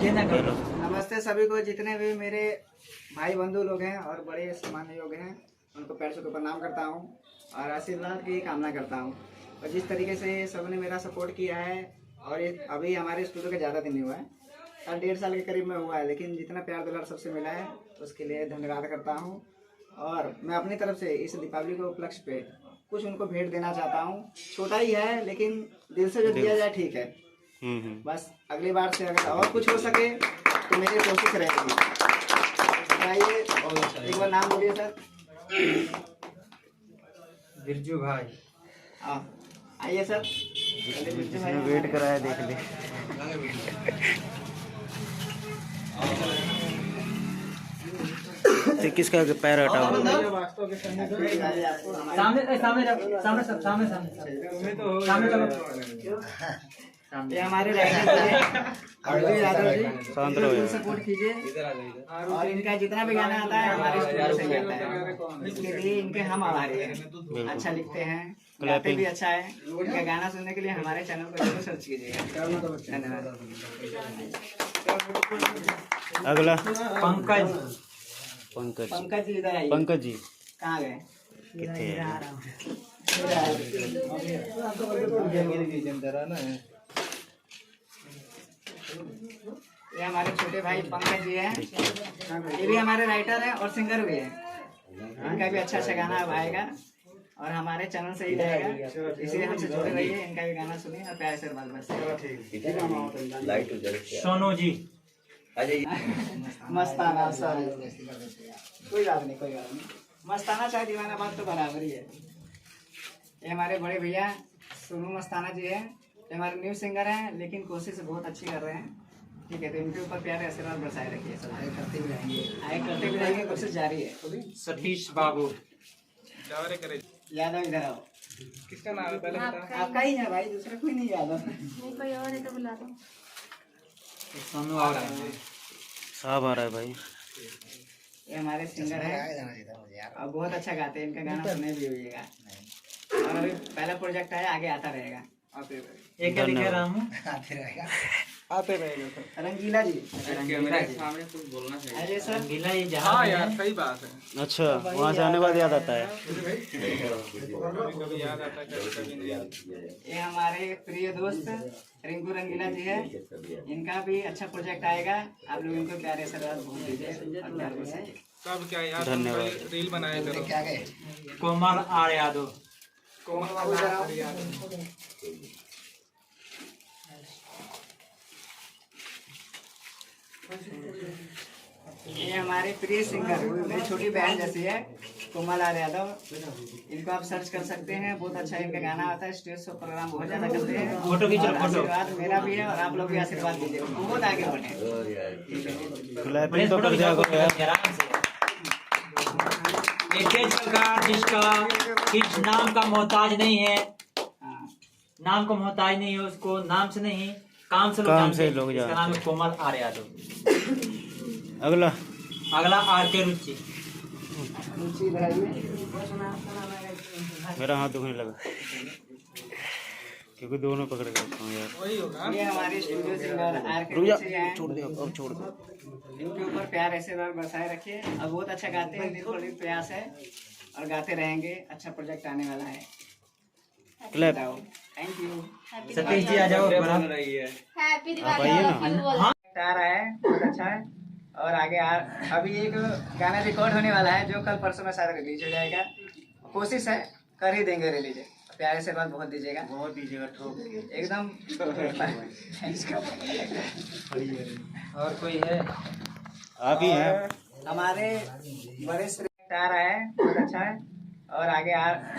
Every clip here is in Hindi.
नमस्ते सभी को, जितने भी मेरे भाई बंधु लोग हैं और बड़े सम्मान्य लोग हैं, उनको पैर छू के प्रणाम करता हूं और आशीर्वाद की कामना करता हूं। और जिस तरीके से सबने मेरा सपोर्ट किया है, और ये अभी हमारे स्टूडियो का ज़्यादा दिन नहीं हुआ है, साल 1.5 साल के करीब में हुआ है, लेकिन जितना प्यार दुलार सबसे मिला है उसके लिए धन्यवाद करता हूँ। और मैं अपनी तरफ से इस दीपावली के उपलक्ष्य पे कुछ उनको भेंट देना चाहता हूँ। छोटा ही है, लेकिन दिल से जो दिया जाए ठीक है। बस अगली बार से अगर और कुछ हो सके तो मेरी कोशिश रहेगी। बताइए, एक बार नाम बोलिए सर। बिरजू भाई। आइए सर। जिसने वेट कराया देख ले। तो किसका पैर हटाओ? सामने सामने सामने सब सामने सामने चलो। ये हमारे यादव जी, सपोर्ट कीजिए। और इनका जितना भी गाना आता है हमारे स्टूडियो से आता है, इसके लिए इनके हम आभारी हैं। अच्छा लिखते हैं, गाते भी अच्छा है। इनका गाना सुनने के लिए हमारे चैनल को जरूर सर्च कीजिएगा। धन्यवाद। अगला पंकज। पंकज जी इधर आइए। पंकज जी कहाँ गए? कितने ये हमारे छोटे भाई पंकज जी हैं। ये भी हमारे राइटर हैं और सिंगर भी हैं। इनका भी अच्छा गाना अब आएगा और हमारे चैनल से ही जाएगा, इसलिए हमसे जुड़े रहिए। इनका भी गाना सुनिए और प्यार से बात बस। सोनू जी। मस्ताना सर, कोई बात नहीं। मस्ताना चाहे दीवाना बात तो बराबर ही है। ये हमारे बड़े भैया सोनू मस्ताना जी हैं। ये हमारे न्यू सिंगर हैं, लेकिन कोशिश बहुत अच्छी कर रहे हैं। ठीक है, तो इनके ऊपर प्यारे आशीर्वाद बरसाए रखिए। सब आगे करते भी रहेंगे, कोशिश जारी है। सतीश बाबू यादव इधर आओ। किसका नाम है पहले बता। आपका ही है भाई, दूसरा कोई नहीं। यादव नहीं, कोई और है तो बुला दो। सोनू और साहब आ रहा है भाई। ये हमारे सिंगर हैं और बहुत अच्छा गाते हैं। इनका गाना सुने भी होइएगा। और अभी पहला प्रोजेक्ट आया, आगे आता रहेगा। एक क्या लिखे रामू? आते रहेगा। रंगीला जी, सामने कुछ बोलना चाहिए। अरे सर, रंगीला ये जहाँ हाँ यार, सही बात है। अच्छा, वहाँ से आने के बाद याद आता है। कभी याद आता है, कभी नहीं। ये हमारे प्रिय दोस्त रिंकू रंगीला जी है। इनका भी अच्छा प्रोजेक्ट आएगा। आप लोग इनको प्यारे से भूल दीजिए और प्यार बरसाइए। कब क्या यार, धन्यवाद। रील बनाए करो। कोमल आर यादव। ये हमारे प्रिय सिंगर, मेरी छोटी बहन जैसी है, कोमल आर यादव। इनको आप सर्च कर सकते हैं। बहुत अच्छा इनका गाना आता है। स्टेज शो प्रोग्राम बहुत ज्यादा करते हैं। फोटो खींचो, और फोटो। आशीर्वाद मेरा भी है और आप लोग भी आशीर्वाद दीजिए, बहुत आगे बढ़े। क्लैपिंग तो कर दिया करो यार। आराम से। एक कलाकार जिसका किस नाम का मोहताज नहीं है, नाम का मोहताज नहीं है, उसको नाम से नहीं काम से लोग जानते हैं। इसका नाम है कोमल आर यादव। अगला आर के रुचि। मेरा हाथ दुखने लगा क्योंकि दोनों पकड़ के रखा हूँ यार। वही होगा। ये हमारे स्टूडियो सिंगर आर के रुक जा, रुचि हैं। छोड़ दो अब, छोड़ दो। इनके ऊपर प्यार ऐसे बार बरसाए रखिए। और बहुत अच्छा गाते हैं, निर्भर प्रयास है और गाते रहेंगे। अच्छा प्रोजेक्ट आने वाला है। Clap. Thank you. Satish ji आ जाओ। हैप्पी आप दिवाली आइए ना। आ रहा है, बहुत अच्छा है। और आगे अभी एक गाना रिकॉर्ड होने वाला है जो कल परसों में शायद रिलीज हो जाएगा। कोशिश है, कर ही देंगे रिलीज। प्यारे से बात बहुत दीजिएगा, ठोक एकदम। और कोई है? आप ही हैं। हमारे बड़े आ रहा है, बहुत अच्छा है। और आगे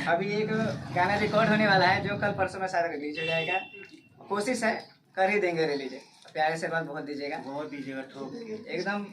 अभी एक गाना रिकॉर्ड होने वाला है जो कल परसों में शायद रिलीज हो जाएगा। कोशिश है, कर ही देंगे रिलीज। प्यारे से बात बहुत दीजिएगा, ठोक एकदम।